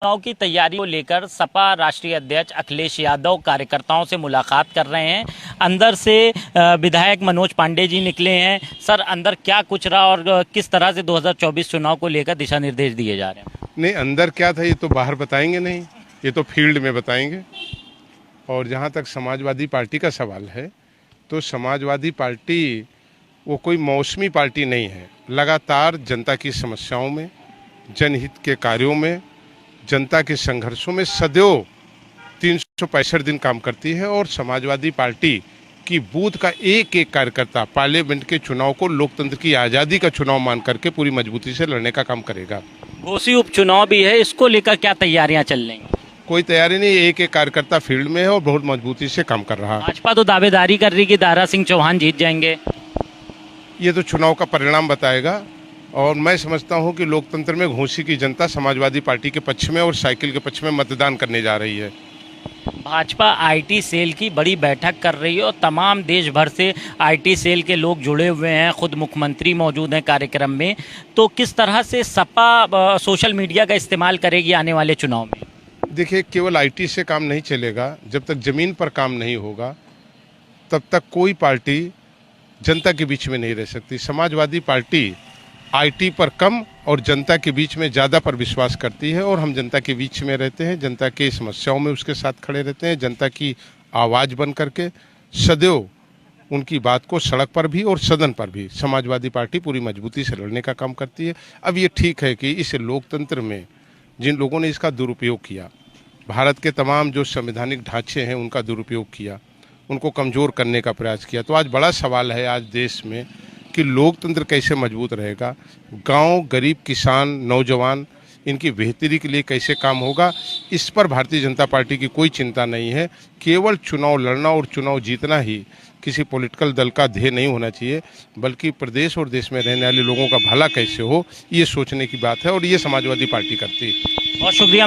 चुनाव की तैयारी को लेकर सपा राष्ट्रीय अध्यक्ष अखिलेश यादव कार्यकर्ताओं से मुलाकात कर रहे हैं। अंदर से विधायक मनोज पांडे जी निकले हैं। सर, अंदर क्या कुछ रहा और किस तरह से 2024 चुनाव को लेकर दिशा निर्देश दिए जा रहे हैं? नहीं, अंदर क्या था ये तो बाहर बताएंगे नहीं, ये तो फील्ड में बताएंगे। और जहाँ तक समाजवादी पार्टी का सवाल है तो समाजवादी पार्टी वो कोई मौसमी पार्टी नहीं है। लगातार जनता की समस्याओं में, जनहित के कार्यों में, जनता के संघर्षों में सदैव 365 दिन काम करती है। और समाजवादी पार्टी की बूथ का एक एक कार्यकर्ता पार्लियामेंट के चुनाव को लोकतंत्र की आज़ादी का चुनाव मान करके पूरी मजबूती से लड़ने का काम करेगा। घोसी उपचुनाव भी है, इसको लेकर क्या तैयारियां चल रही हैं? कोई तैयारी नहीं, एक एक कार्यकर्ता फील्ड में है और बहुत मजबूती से काम कर रहा है। भाजपा तो दावेदारी कर रही कि दारा सिंह चौहान जीत जाएंगे। ये तो चुनाव का परिणाम बताएगा। और मैं समझता हूं कि लोकतंत्र में घोसी की जनता समाजवादी पार्टी के पक्ष में और साइकिल के पक्ष में मतदान करने जा रही है। भाजपा आईटी सेल की बड़ी बैठक कर रही है और तमाम देश भर से आईटी सेल के लोग जुड़े हुए हैं। खुद मुख्यमंत्री मौजूद हैं कार्यक्रम में। तो किस तरह से सपा सोशल मीडिया का इस्तेमाल करेगी आने वाले चुनाव में? देखिए, केवल आईटी से काम नहीं चलेगा। जब तक ज़मीन पर काम नहीं होगा तब तक कोई पार्टी जनता के बीच में नहीं रह सकती। समाजवादी पार्टी आईटी पर कम और जनता के बीच में ज़्यादा पर विश्वास करती है। और हम जनता के बीच में रहते हैं, जनता की समस्याओं में उसके साथ खड़े रहते हैं। जनता की आवाज़ बन करके सदैव उनकी बात को सड़क पर भी और सदन पर भी समाजवादी पार्टी पूरी मजबूती से लड़ने का काम करती है। अब ये ठीक है कि इस लोकतंत्र में जिन लोगों ने इसका दुरुपयोग किया, भारत के तमाम जो संवैधानिक ढांचे हैं उनका दुरुपयोग किया, उनको कमज़ोर करने का प्रयास किया, तो आज बड़ा सवाल है आज देश में कि लोकतंत्र कैसे मजबूत रहेगा। गांव, गरीब, किसान, नौजवान, इनकी बेहतरी के लिए कैसे काम होगा, इस पर भारतीय जनता पार्टी की कोई चिंता नहीं है। केवल चुनाव लड़ना और चुनाव जीतना ही किसी पॉलिटिकल दल का ध्येय नहीं होना चाहिए, बल्कि प्रदेश और देश में रहने वाले लोगों का भला कैसे हो, ये सोचने की बात है। और ये समाजवादी पार्टी करती है। बहुत शुक्रिया।